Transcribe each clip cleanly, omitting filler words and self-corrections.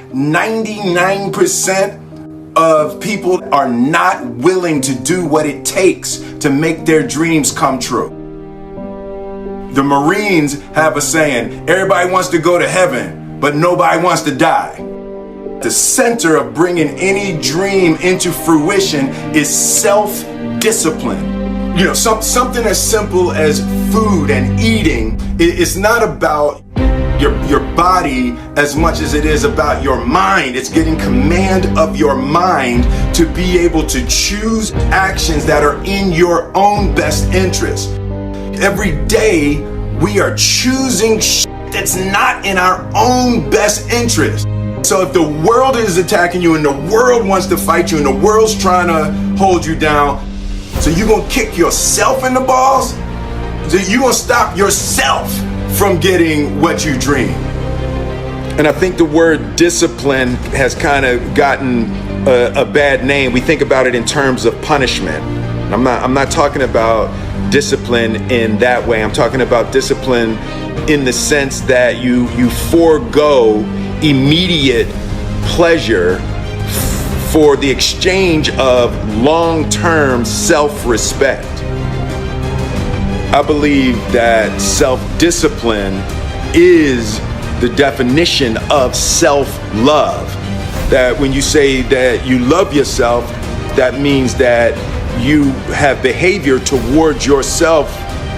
99% of people are not willing to do what it takes to make their dreams come true. The Marines have a saying, everybody wants to go to heaven, but nobody wants to die. The center of bringing any dream into fruition is self-discipline. You know, something as simple as food and eating. It's not about your body as much as it is about your mind. It's getting command of your mind to be able to choose actions that are in your own best interest. Every day we are choosing that's not in our own best interest. So if the world is attacking you and the world wants to fight you and the world's trying to hold you down, so you're gonna kick yourself in the balls? So you're gonna stop yourself from getting what you dream. And I think the word discipline has kind of gotten a bad name. We think about it in terms of punishment. I'm not talking about discipline in that way. I'm talking about discipline in the sense that you forego immediate pleasure for the exchange of long-term self-respect. I believe that self-discipline is the definition of self-love. That when you say that you love yourself, that means that you have behavior towards yourself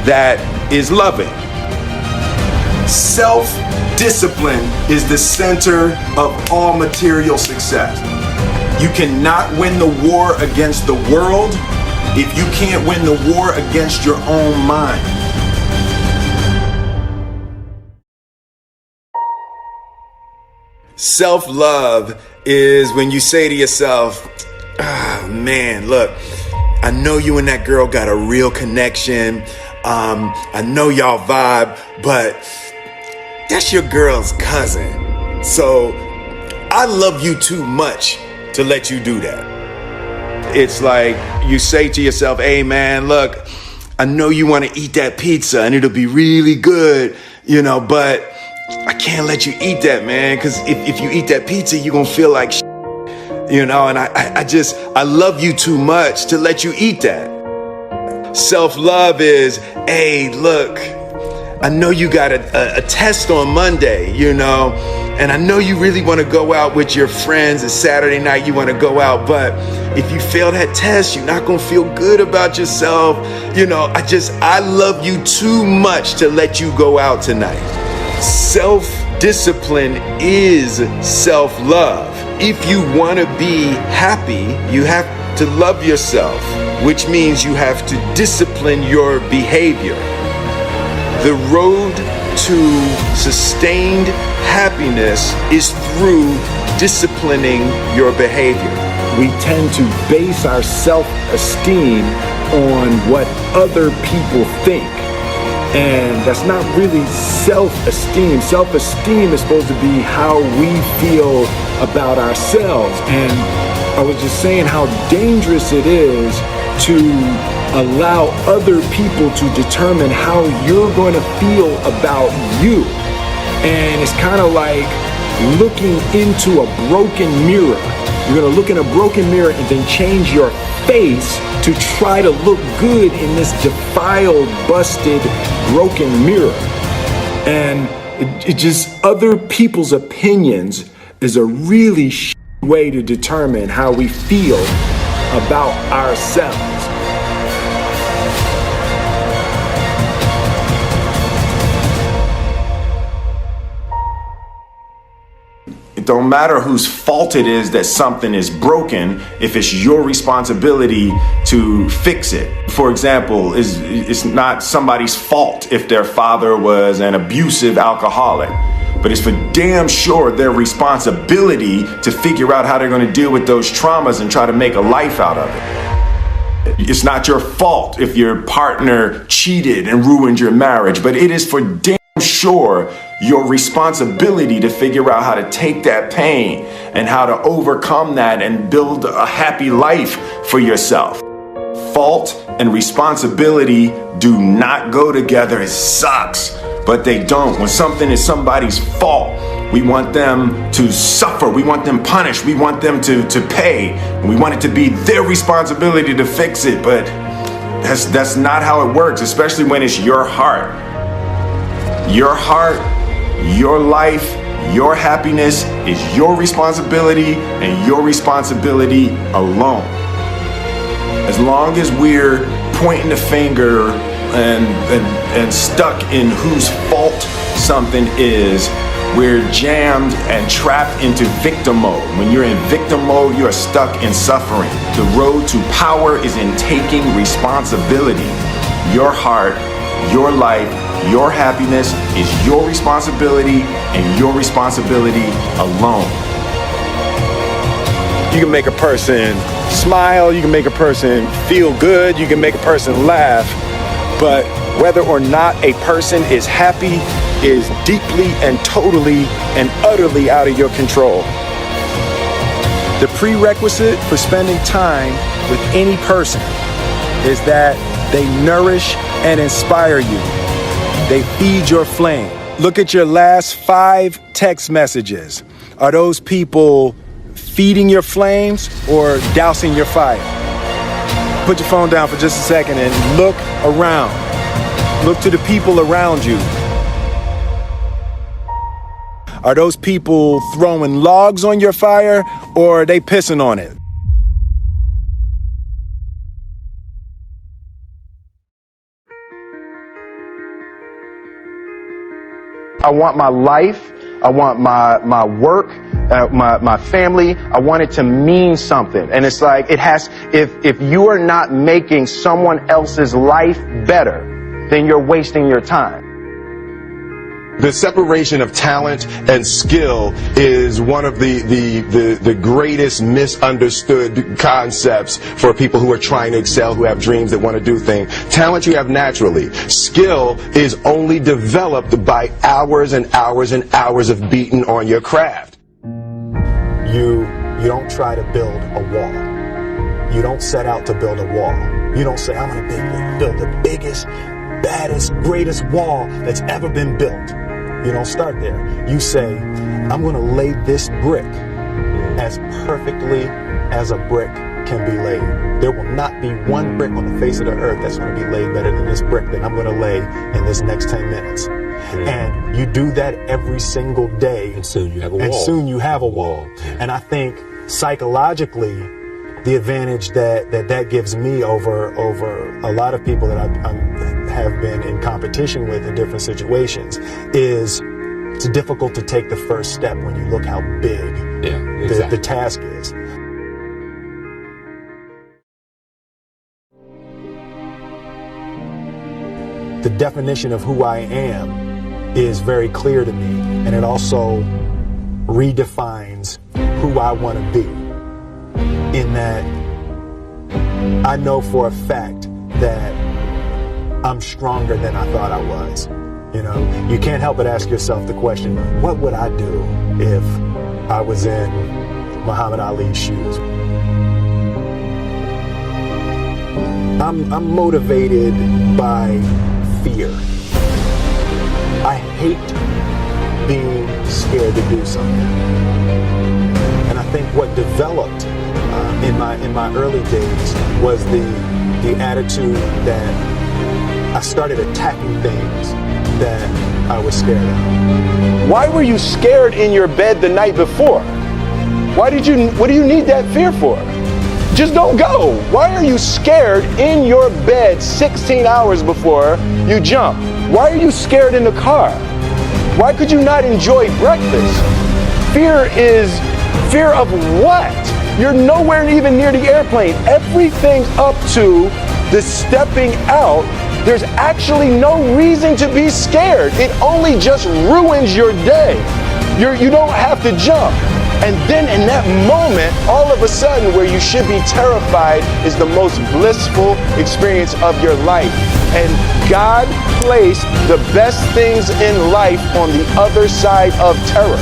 that is loving. Self-discipline is the center of all material success. You cannot win the war against the world if you can't win the war against your own mind. Self-love is when you say to yourself, oh man, look, I know you and that girl got a real connection. I know y'all vibe, but that's your girl's cousin. So I love you too much to let you do that. It's like you say to yourself, hey man, look, I know you want to eat that pizza and it'll be really good, you know, but I can't let you eat that, man, because if you eat that pizza, you're going to feel like shit, you know, and I love you too much to let you eat that. Self-love is, hey, look, I know you got a test on Monday, you know, and I know you really want to go out with your friends and Saturday night you want to go out, but if you fail that test, you're not going to feel good about yourself. You know, I love you too much to let you go out tonight. Self-discipline is self-love. If you want to be happy, you have to love yourself, which means you have to discipline your behavior. The road to sustained happiness is through disciplining your behavior. We tend to base our self-esteem on what other people think. And that's not really self-esteem. Self-esteem is supposed to be how we feel about ourselves. And I was just saying how dangerous it is to allow other people to determine how you're going to feel about you. And it's kind of like looking into a broken mirror. You're going to look in a broken mirror and then change your face to try to look good in this defiled, busted, broken mirror. And it just, other people's opinions is a really way to determine how we feel about ourselves. It don't matter whose fault it is that something is broken if it's your responsibility to fix it. For example, it's not somebody's fault if their father was an abusive alcoholic, but it's for damn sure their responsibility to figure out how they're going to deal with those traumas and try to make a life out of it. It's not your fault if your partner cheated and ruined your marriage, but it is for damn sure your responsibility to figure out how to take that pain and how to overcome that and build a happy life for yourself. Fault and responsibility do not go together. It sucks, but they don't. When something is somebody's fault, We want them to suffer. We want them punished. We want them to pay. And we want it to be their responsibility to fix it. But that's not how it works, especially when it's your heart. Your heart, your life, your happiness is your responsibility and your responsibility alone. As long as we're pointing the finger and stuck in whose fault something is, we're jammed and trapped into victim mode. When you're in victim mode, you are stuck in suffering. The road to power is in taking responsibility. Your heart, your life, your happiness is your responsibility and your responsibility alone. You can make a person smile, you can make a person feel good, you can make a person laugh, but whether or not a person is happy is deeply and totally and utterly out of your control. The prerequisite for spending time with any person is that they nourish and inspire you. They feed your flame. Look at your last 5 text messages. Are those people feeding your flames or dousing your fire? Put your phone down for just a second and look around. Look to the people around you. Are those people throwing logs on your fire or are they pissing on it? I want my life, I want my work, my family, I want it to mean something. And it's like, if you are not making someone else's life better, then you're wasting your time. The separation of talent and skill is one of the greatest misunderstood concepts for people who are trying to excel, who have dreams, that want to do things. Talent you have naturally. Skill is only developed by hours and hours and hours of beating on your craft. You don't try to build a wall. You don't set out to build a wall. You don't say, I'm going to build the biggest, baddest, greatest wall that's ever been built. You don't start there. You say, I'm going to lay this brick as perfectly as a brick can be laid. There will not be one brick on the face of the earth that's going to be laid better than this brick that I'm going to lay in this next 10 minutes. And you do that every single day. And soon you have a wall. And soon you have a wall. And I think psychologically, the advantage that gives me over a lot of people that I have been in competition with in different situations is it's difficult to take the first step when you look how big the task is. The definition of who I am is very clear to me, and it also redefines who I want to be. In that I know for a fact that I'm stronger than I thought I was. You know, you can't help but ask yourself the question, what would I do if I was in Muhammad Ali's shoes? I'm motivated by fear. I hate being scared to do something. And I think what developed in my early days was the attitude that I started attacking things that I was scared of. Why were you scared in your bed the night before? What do you need that fear for? Just don't go. Why are you scared in your bed 16 hours before you jump? Why are you scared in the car? Why could you not enjoy breakfast? Fear is fear of what? You're nowhere even near the airplane. Everything up to the stepping out, there's actually no reason to be scared. It only just ruins your day. You don't have to jump. And then in that moment, all of a sudden, where you should be terrified is the most blissful experience of your life. And God placed the best things in life on the other side of terror.